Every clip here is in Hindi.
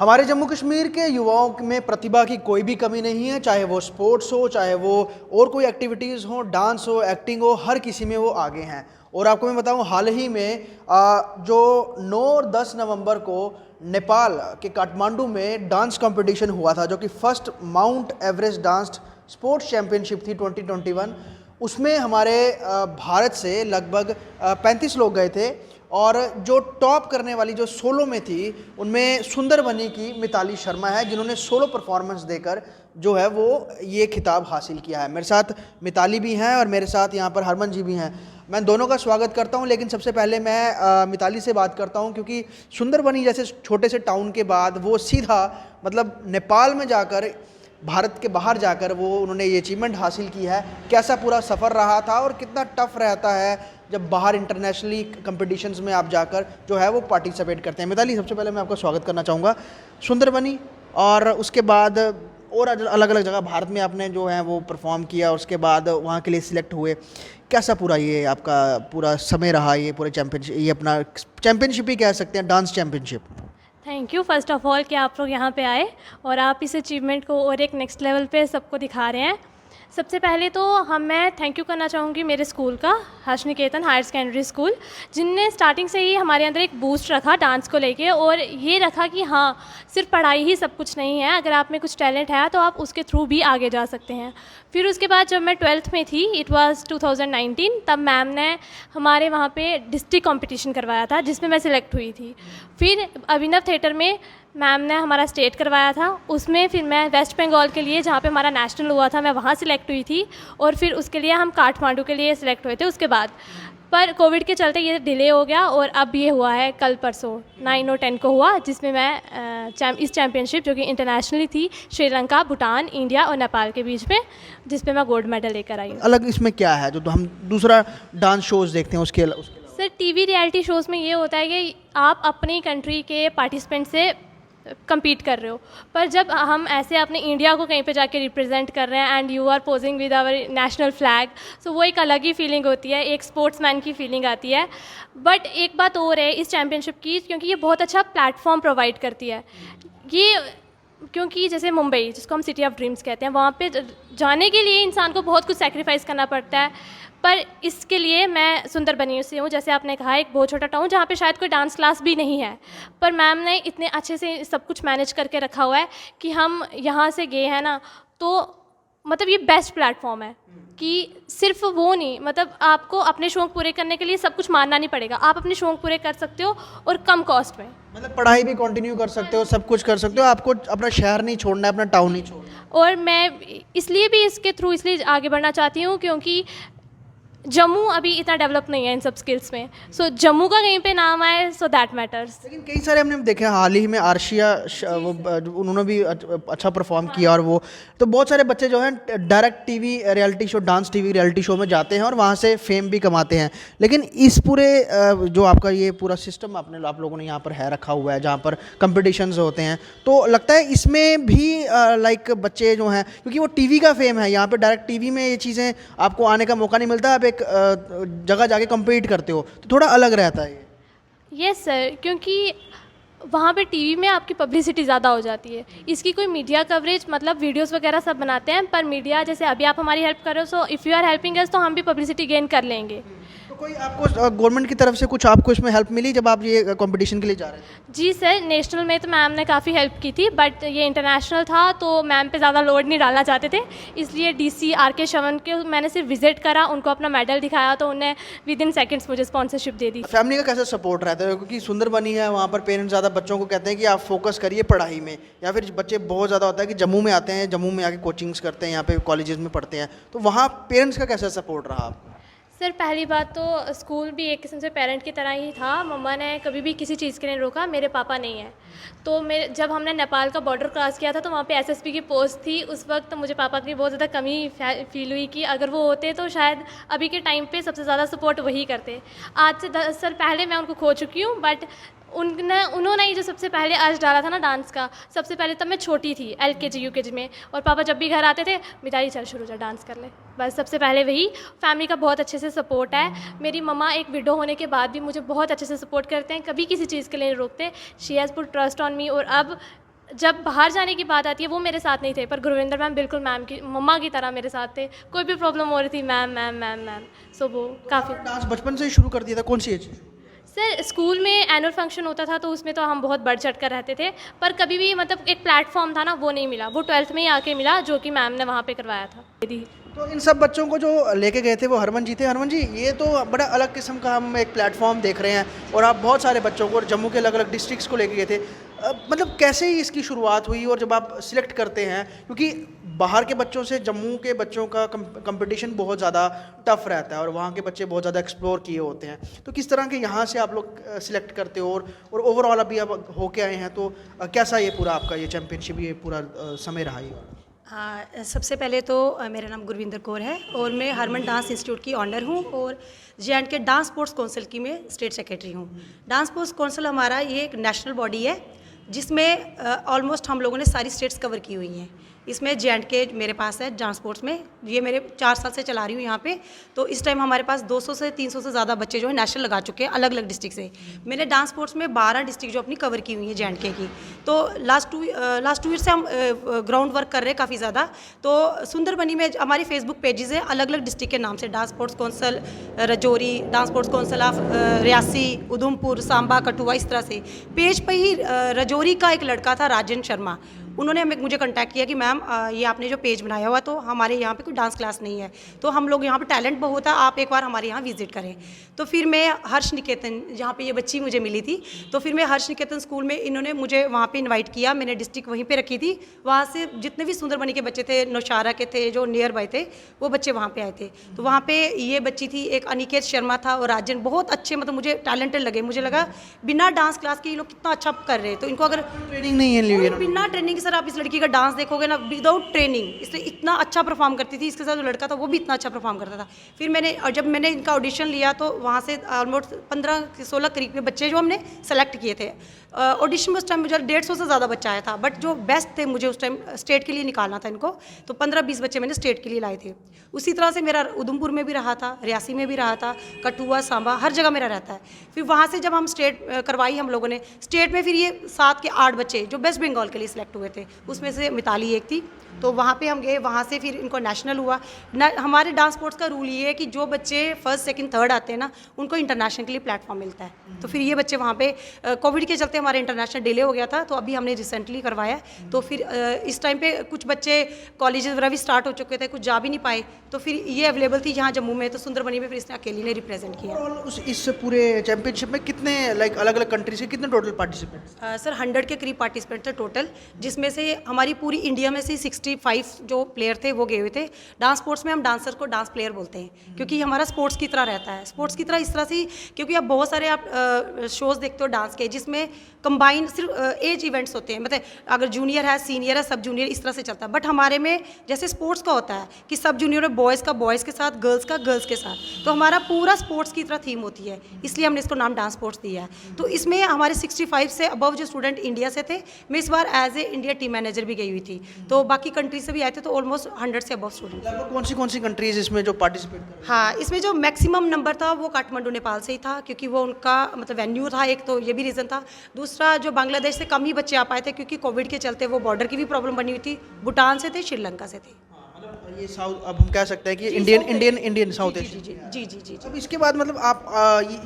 हमारे जम्मू कश्मीर के युवाओं में प्रतिभा की कोई भी कमी नहीं है, चाहे वो स्पोर्ट्स हो, चाहे वो और कोई एक्टिविटीज़ हो, डांस हो, एक्टिंग हो, हर किसी में वो आगे हैं। और आपको मैं बताऊं, हाल ही में जो 9 और 10 नवंबर को नेपाल के काठमांडू में डांस कंपटीशन हुआ था, जो कि first mount Everest dance sports championship थी 2021। उसमें हमारे भारत से लगभग 35 लोग गए थे और जो टॉप करने वाली जो सोलो में थी उनमें सुंदरबनी की मिताली शर्मा है, जिन्होंने सोलो परफॉर्मेंस देकर जो है वो ये खिताब हासिल किया है। मेरे साथ मिताली भी हैं और मेरे साथ यहाँ पर हरमन जी भी हैं। मैं दोनों का स्वागत करता हूँ, लेकिन सबसे पहले मैं मिताली से बात करता हूँ, क्योंकि सुंदरबनी जैसे छोटे से टाउन के बाद वो सीधा मतलब नेपाल में जाकर, भारत के बाहर जाकर वो उन्होंने ये अचीवमेंट हासिल की है। कैसा पूरा सफ़र रहा था और कितना टफ रहता है जब बाहर इंटरनेशनली कंपटीशंस में आप जाकर जो है वो पार्टिसिपेट करते हैं। मिताली, सबसे पहले मैं आपका स्वागत करना चाहूँगा। सुंदरबनी और उसके बाद और अलग अलग जगह भारत में आपने जो है वो परफॉर्म किया, उसके बाद वहाँ के लिए सिलेक्ट हुए। कैसा पूरा ये आपका पूरा समय रहा, ये पूरे चैम्पियनशिप, ये अपना चैम्पियनशिप ही कह सकते हैं, dance championship? Thank you first of all कि आप लोग यहाँ पे आए और आप इस अचीवमेंट को और एक नेक्स्ट लेवल पे सबको दिखा रहे हैं। सबसे पहले तो मैं थैंक यू करना चाहूँगी मेरे स्कूल का, हर्ष निकेतन हायर सेकेंडरी स्कूल, जिनने स्टार्टिंग से ही हमारे अंदर एक बूस्ट रखा डांस को लेके, और ये रखा कि हाँ, सिर्फ पढ़ाई ही सब कुछ नहीं है, अगर आप में कुछ टैलेंट है तो आप उसके थ्रू भी आगे जा सकते हैं। फिर उसके बाद जब मैं 12th में थी, इट वाज 2019, तब मैम ने हमारे वहाँ पे डिस्ट्रिक्ट कंपटीशन करवाया था जिसमें मैं सिलेक्ट हुई थी। फिर अभिनव थिएटर में मैम ने हमारा स्टेट करवाया था, उसमें फिर मैं वेस्ट बंगाल के लिए, जहाँ पे हमारा नेशनल हुआ था, मैं वहाँ सिलेक्ट हुई थी। और फिर उसके लिए हम काठमांडू के लिए सिलेक्ट हुए थे उसके बाद, पर कोविड के चलते ये डिले हो गया और अब ये हुआ है कल परसों 9 और 10 को हुआ, जिसमें मैं इस चैम्पियनशिप जो कि इंटरनेशनली थी, श्रीलंका, भूटान, इंडिया और नेपाल के बीच में, जिसमें मैं गोल्ड मेडल लेकर आई हूँ। अलग इसमें क्या है जो हम दूसरा डांस शोज देखते हैं उसके सर, टीवी रियलिटी शोज़ में ये होता है कि आप अपनी कंट्री के पार्टिसिपेंट से compete कर रहे हो, पर जब हम ऐसे अपने इंडिया को कहीं पे जाके रिप्रेजेंट कर रहे हैं and you are posing with our national flag, so वो एक अलग ही फीलिंग होती है, एक स्पोर्ट्समैन की फीलिंग आती है। बट एक बात और है इस चैम्पियनशिप की, क्योंकि ये बहुत अच्छा प्लेटफॉर्म प्रोवाइड करती है ये, क्योंकि जैसे मुंबई, जिसको हम सिटी ऑफ ड्रीम्स कहते हैं, वहाँ पे जाने के लिए इंसान को बहुत कुछ सेक्रीफाइस करना पड़ता है, पर इसके लिए मैं सुंदरबनी से हूँ, जैसे आपने कहा, एक बहुत छोटा टाउन जहाँ पे शायद कोई डांस क्लास भी नहीं है, पर मैम ने इतने अच्छे से सब कुछ मैनेज करके रखा हुआ है कि हम यहाँ से गए हैं ना, तो मतलब ये बेस्ट प्लेटफॉर्म है कि सिर्फ वो नहीं, मतलब आपको अपने शौक पूरे करने के लिए सब कुछ मानना नहीं पड़ेगा, आप अपने शौक पूरे कर सकते हो और कम कॉस्ट में, मतलब पढ़ाई भी कंटिन्यू कर सकते हो, सब कुछ कर सकते हो, आपको अपना शहर नहीं छोड़ना है, अपना टाउन नहीं छोड़ना है। और मैं इसलिए भी इसके थ्रू इसलिए आगे बढ़ना चाहती हूँ क्योंकि जम्मू अभी इतना डेवलप नहीं है इन सब स्किल्स में, सो जम्मू का कहीं पे नाम आए, सो दैट मैटर्स। लेकिन कई सारे हमने देखे हाल ही में, आर्शिया वो उन्होंने भी अच्छा परफॉर्म किया, और वो तो बहुत सारे बच्चे जो हैं direct TV reality show, dance TV reality show में जाते हैं और वहाँ से फेम भी कमाते हैं। लेकिन इस पूरे जो आपका ये पूरा सिस्टम आप लोगों ने यहाँ पर है रखा हुआ है, जहाँ पर कंपटिशन्स होते हैं, तो लगता है इसमें भी लाइक बच्चे जो हैं, क्योंकि वो टीवी का फेम है, यहाँ पर डायरेक्ट टीवी में ये चीज़ें आपको आने का मौका नहीं मिलता, आप एक जगह जाके कम्पीट करते हो, तो थोड़ा अलग रहता है ये। यस सर, क्योंकि वहाँ पे टीवी में आपकी पब्लिसिटी ज़्यादा हो जाती है, इसकी कोई मीडिया कवरेज, मतलब वीडियोस वगैरह सब बनाते हैं, पर मीडिया जैसे अभी आप हमारी हेल्प कर रहे हो, so if you are helping us, तो हम भी पब्लिसिटी गेन कर लेंगे। तो कोई आपको गवर्नमेंट की तरफ से कुछ आपको इसमें हेल्प मिली जब आप ये कंपटीशन के लिए जा रहे थे? जी सर, नेशनल में तो मैम ने काफ़ी हेल्प की थी, बट ये इंटरनेशनल था तो मैम पे ज़्यादा लोड नहीं डालना चाहते थे, इसलिए डीसी आर.के. श्रवण के मैंने सिर्फ विजिट करा, उनको अपना मेडल दिखाया, तो उन्हें विद इन सेकेंड्स मुझे स्पॉन्सरशिप दे दी। फैमिली का कैसा सपोर्ट रहता है, क्योंकि सुंदरबनी है, वहाँ पर पेरेंट्स ज़्यादा बच्चों को कहते हैं कि आप फोकस करिए पढ़ाई में, या फिर बच्चे बहुत ज़्यादा होता है कि जम्मू में आते हैं, जम्मू में आके कोचिंग्स करते हैं, यहाँ पे कॉलेजेस में पढ़ते हैं, तो वहाँ पेरेंट्स का कैसा सपोर्ट रहा आपको? सर, पहली बात तो स्कूल भी एक किस्म से पेरेंट की तरह ही था, मम्मा ने कभी भी किसी चीज़ के लिए रोका, मेरे पापा नहीं है, तो मेरे जब हमने नेपाल का बॉर्डर क्रॉस किया था तो वहाँ पे एसएसपी की पोस्ट थी, उस वक्त मुझे पापा की बहुत ज़्यादा कमी फील हुई कि अगर वो होते तो शायद अभी के टाइम पे सबसे ज़्यादा सपोर्ट वही करते। आज से 10 साल पहले मैं उनको खो चुकी हूँ, बट उन्होंने ही जो सबसे पहले आज डाला था ना डांस का, सबसे पहले तब मैं छोटी थी, एलकेजी यूकेजी में, और पापा जब भी घर आते थे, मिताली चल शुरू जा डांस कर ले, बस सबसे पहले वही। फैमिली का बहुत अच्छे से सपोर्ट है, मेरी मम्मा एक विडो होने के बाद भी मुझे बहुत अच्छे से सपोर्ट करते हैं, कभी किसी चीज़ के लिए नहीं रोकते, she has put trust on me, और अब जब बाहर जाने की बात आती है वो मेरे साथ नहीं थे, पर गुरविंदर मैम बिल्कुल मैम की मम्मा की तरह मेरे साथ थे। कोई भी प्रॉब्लम हो रही थी, मैम मैम मैम मैम। सो वो काफ़ी। डांस बचपन से ही शुरू कर दिया था, कौन सी एज? सर स्कूल में एनुअल फंक्शन होता था तो उसमें तो हम बहुत बढ़ चढ़ कर रहते थे, पर कभी भी मतलब एक प्लेटफॉर्म था ना, वो नहीं मिला। वो 12th में ही आके मिला, जो कि मैम ने वहाँ पे करवाया था। तो इन सब बच्चों को जो लेके गए थे वो हरमन जी थे। हरमन जी, ये तो बड़ा अलग किस्म का हम एक प्लेटफॉर्म देख रहे हैं, और आप बहुत सारे बच्चों को और जम्मू के अलग अलग डिस्ट्रिक्ट्स को लेके गए थे। मतलब कैसे ही इसकी शुरुआत हुई, और जब आप सिलेक्ट करते हैं, क्योंकि बाहर के बच्चों से जम्मू के बच्चों का कंपटीशन बहुत ज़्यादा टफ रहता है, और वहाँ के बच्चे बहुत ज़्यादा एक्सप्लोर किए होते हैं, तो किस तरह के यहाँ से आप लोग सिलेक्ट करते हो, और ओवरऑल अभी आप होके आए हैं, तो कैसा ये पूरा आपका ये चैम्पियनशिप, ये पूरा समय रहा ये? हाँ, सबसे पहले तो मेरा नाम गुरविंदर कौर है और मैं हरमन डांस इंस्टीट्यूट की ऑनर हूँ, और जे.एंड.के डांस स्पोर्ट्स काउंसिल की मैं स्टेट सेक्रेटरी हूँ। डांस स्पोर्ट्स काउंसिल हमारा ये एक नेशनल बॉडी है, जिसमें ऑलमोस्ट हम लोगों ने सारी स्टेट्स कवर की हुई हैं। इसमें जे.एंड.के मेरे पास है डांस स्पोर्ट्स में, ये मेरे 4 साल से चला रही हूँ यहाँ पे। तो इस टाइम हमारे पास 200 से 300 से ज़्यादा बच्चे जो है नेशनल लगा चुके हैं अलग अलग डिस्ट्रिक्ट से। मैंने डांस स्पोर्ट्स में 12 डिस्ट्रिक्ट जो अपनी कवर की हुई है जे.एंड.के की। तो लास्ट टू ईयर से हम ग्राउंड वर्क कर रहे हैं काफ़ी ज़्यादा। तो सुंदरबनी में हमारी फेसबुक पेजेस हैं अलग अलग डिस्ट्रिक्ट के नाम से, dance sports council Rajouri, dance sports council of Reasi, Udhampur, Samba, Kathua, इस तरह से। पेज पर ही रजौरी का एक लड़का था राजन शर्मा, उन्होंने मुझे कांटेक्ट किया कि मैम ये आपने जो पेज बनाया हुआ, तो हमारे यहाँ पे कोई डांस क्लास नहीं है, तो हम लोग यहाँ पे टैलेंट बहुत है, आप एक बार हमारे यहाँ विजिट करें। तो फिर मैं हर्ष निकेतन, जहाँ पे ये बच्ची मुझे मिली थी, तो फिर मैं हर्ष निकेतन स्कूल में, इन्होंने मुझे वहाँ पे इनवाइट किया। मैंने डिस्ट्रिक्ट वहीं पे रखी थी, वहाँ से जितने भी सुंदरबनी के बच्चे थे, नौशारा के थे, जो नियर बाय थे, वो बच्चे वहाँ पे आए थे। तो वहाँ पे ये बच्ची थी, एक अनिकेत शर्मा था, और राजन, बहुत अच्छे, मतलब मुझे टैलेंटेड लगे। मुझे लगा बिना डांस क्लास के ये लोग कितना अच्छा कर रहे हैं, तो इनको अगर ट्रेनिंग नहीं है ली, बिना ट्रेनिंग के, सर आप इस लड़की का डांस देखोगे ना, विदाउट ट्रेनिंग, इसलिए इतना अच्छा परफॉर्म करती थी। इसके साथ जो लड़का था वो भी इतना अच्छा परफॉर्म करता था। फिर मैंने, और जब मैंने इनका ऑडिशन लिया, तो वहाँ से ऑलमोस्ट 15-16 करीब के बच्चे जो हमने सेलेक्ट किए थे। ऑडिशन में उस टाइम मुझे 150 से ज़्यादा बच्चा आया था, बट जो बेस्ट थे मुझे उस टाइम स्टेट के लिए निकालना था इनको, तो 15-20 बच्चे मैंने स्टेट के लिए लाए थे। उसी तरह से मेरा उधमपुर में भी रहा था, रियासी में भी रहा था, कठुआ, सांबा, हर जगह मेरा रहता है। फिर वहाँ से जब हम स्टेट करवाई हम लोगों ने, स्टेट में फिर ये 7 के 8 बच्चे जो वेस्ट बंगाल के लिए सिलेक्ट हुए थे, उसमें से मिताली एक थी। तो वहाँ पे हम गए, वहाँ से फिर इनको नेशनल हुआ। हमारे डांस स्पोर्ट्स का रूल ये है कि जो बच्चे फर्स्ट सेकंड थर्ड आते हैं ना, उनको इंटरनेशनल के लिए प्लेटफॉर्म मिलता है। तो फिर ये बच्चे वहाँ पे कोविड के चलते हमारे इंटरनेशनल डिले हो गया था, तो अभी हमने रिसेंटली करवाया। तो फिर इस टाइम पे कुछ बच्चे कॉलेजेस वगैरह भी स्टार्ट हो चुके थे, कुछ जा भी नहीं पाए, तो फिर ये अवेलेबल थी यहाँ जम्मू में, तो सुंदरबनी में फिर इसने अकेली ने रिप्रेजेंट किया। और इस पूरे चैंपियनशिप में कितने अलग अलग कंट्रीज के कितने टोटल पार्टिसिपेंट्स? सर 100 के करीब पार्टिसिपेंट थे टोटल, जिसमें से हमारी पूरी इंडिया में से 65 जो प्लेयर थे वो गए हुए थे। डांस स्पोर्ट्स में हम डांसर को डांस प्लेयर बोलते हैं, क्योंकि हमारा स्पोर्ट्स की तरह रहता है। स्पोर्ट्स की तरह इस तरह से, क्योंकि आप बहुत सारे आप शोज़ देखते हो डांस के, जिसमें कंबाइन सिर्फ एज इवेंट्स होते हैं, मतलब अगर जूनियर है, सीनियर है, सब जूनियर, इस तरह से चलता है। बट हमारे में जैसे स्पोर्ट्स का होता है कि सब जूनियर में बॉयज़ का बॉयज़ के साथ, गर्ल्स का गर्ल्स के साथ, तो हमारा पूरा स्पोर्ट्स की तरह थीम होती है, इसलिए हमने इसको नाम डांस स्पोर्ट्स दिया है। तो इसमें हमारे 65 से अबव जो स्टूडेंट इंडिया से थे, मैं इस बार as a India team manager भी गई हुई थी, तो बाकी कंट्री से भी आए थे, तो ऑलमोस्ट 100 से अबव स्टूडेंट। लगभग कौन सी कंट्रीज इसमें जो पार्टिसिपेट कर? हाँ, इसमें जो मैक्सिमम नंबर था वो काठमांडू नेपाल से ही था, क्योंकि वो उनका मतलब वेन्यू था, एक तो ये भी रीज़न था। दूसरा, जो बांग्लादेश से कम ही बच्चे आ पाए थे, क्योंकि कोविड के चलते वो बॉर्डर की भी प्रॉब्लम बनी हुई थी। भूटान से थे, श्रीलंका से थे। मतलब ये साउथ, अब हम कह सकते हैं कि इंडियन साउथ एशियन। जी जी जी। अब इसके बाद मतलब आप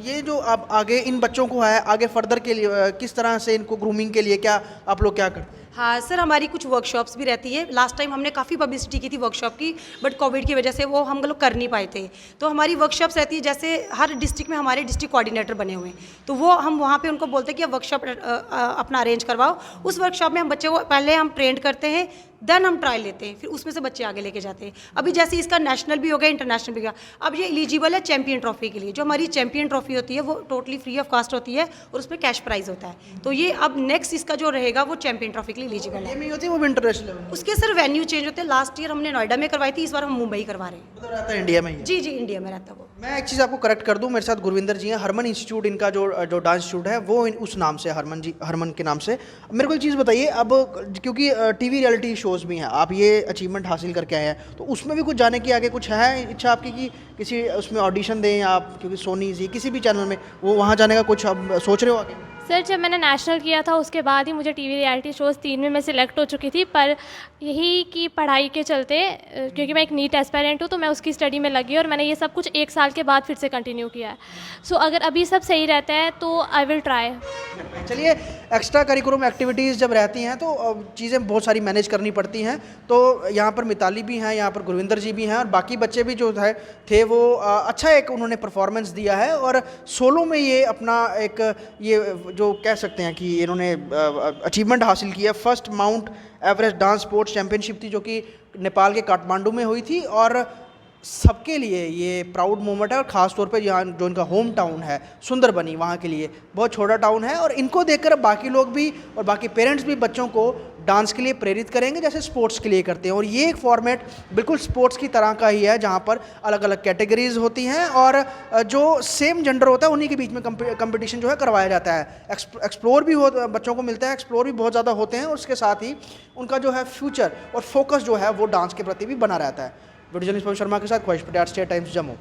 ये जो आप आगे इन बच्चों को है आगे फर्दर के लिए किस तरह से इनको ग्रूमिंग के लिए क्या आप लोग क्या करते हैं? हाँ सर, हमारी कुछ वर्कशॉप्स भी रहती है। लास्ट टाइम हमने काफ़ी पब्लिसिटी की थी वर्कशॉप की, बट कोविड की वजह से वो हम लोग कर नहीं पाए थे। तो हमारी वर्कशॉप्स रहती है, जैसे हर डिस्ट्रिक्ट में हमारे डिस्ट्रिक्ट कोऑर्डिनेटर बने हुए हैं, तो वो हम वहाँ पे उनको बोलते हैं कि आप वर्कशॉप अपना अरेंज करवाओ। उस वर्कशॉप में हम बच्चे को पहले हम ट्रेंड करते हैं, देन हम ट्रायल लेते हैं, फिर उसमें से बच्चे आगे लेके जाते हैं। अभी जैसे इसका नेशनल भी हो गया, इंटरनेशनल भी हो गया, अब ये एलिजिबल है चैंपियन ट्रॉफी के लिए। जो हमारी चैंपियन ट्रॉफी होती है वो टोटली फ्री ऑफ कॉस्ट होती है, और उसमें कैश प्राइज होता है। तो ये अब नेक्स्ट इसका जो रहेगा वो चैंपियन ट्रॉफी के लिए एलिजिबल है। वो भी इंटरनेशनल लेवल? उसके सर वेन्यू चेंज होते हैं। लास्ट ईयर हमने नोएडा में करवाई थी, इस बार हम मुंबई करवा रहे हैं। मतलब रहता है इंडिया में ही? जी जी, इंडिया में रहता है वो। मैं एक चीज़ आपको करेक्ट कर दूं, मेरे साथ गुरविंदर जी हैं, हरमन इंस्टीट्यूट इनका जो डांस इंस्टीट्यूट है वो उस नाम से, हरमन के नाम से। मेरे को एक चीज़ बताइए, अब क्योंकि टीवी रियलिटी शोज़ भी हैं, आप ये अचीवमेंट हासिल करके आए हैं, तो उसमें भी कुछ जाने की आगे कुछ है इच्छा आपकी कि किसी उसमें ऑडिशन दें आप, क्योंकि सोनी जी किसी भी चैनल में वो वहाँ जाने का कुछ आप सोच रहे हो आगे? सर जब मैंने नेशनल किया था उसके बाद ही मुझे टीवी रियलिटी शोज़ 3 में मैं सिलेक्ट हो चुकी थी, पर यही कि पढ़ाई के चलते क्योंकि मैं एक नीट एस्पायरेंट हूँ तो मैं उसकी स्टडी में लगी और मैंने ये सब कुछ 1 साल के बाद फिर से कंटिन्यू किया है। सो अगर अभी सब सही रहता है तो आई विल ट्राई। चलिए, एक्स्ट्रा करिकुलम एक्टिविटीज़ जब रहती हैं तो चीज़ें बहुत सारी मैनेज करनी पड़ती हैं। तो यहाँ पर मिताली भी हैं, यहाँ पर गुरविंदर जी भी हैं और बाकी बच्चे भी जो थे वो अच्छा एक उन्होंने परफॉर्मेंस दिया है और सोलो में ये अपना एक ये जो कह सकते हैं कि इन्होंने अचीवमेंट हासिल किया। First mount Everest dance sports championship थी जो कि नेपाल के काठमांडू में हुई थी और सबके लिए ये प्राउड मोमेंट है और ख़ास तौर पे यहाँ जो इनका होम टाउन है सुंदरबनी, वहाँ के लिए बहुत छोटा टाउन है और इनको देखकर बाकी लोग भी और बाकी पेरेंट्स भी बच्चों को डांस के लिए प्रेरित करेंगे जैसे स्पोर्ट्स के लिए करते हैं। और ये एक फॉर्मेट बिल्कुल स्पोर्ट्स की तरह का ही है जहाँ पर अलग अलग कैटेगरीज होती हैं और जो सेम जेंडर होता है उन्हीं के बीच में कंपटीशन जो है करवाया जाता है। एक्सप्लोर भी हो बच्चों को मिलता है, एक्सप्लोर भी बहुत ज़्यादा होते हैं और उसके साथ ही उनका जो है फ्यूचर और फोकस जो है वो डांस के प्रति भी बना रहता है। वीडियो जर्नलिस्ट पवन शर्मा के साथ ख्वाहिश पटियाला, स्टेट टाइम्स, जम्मू।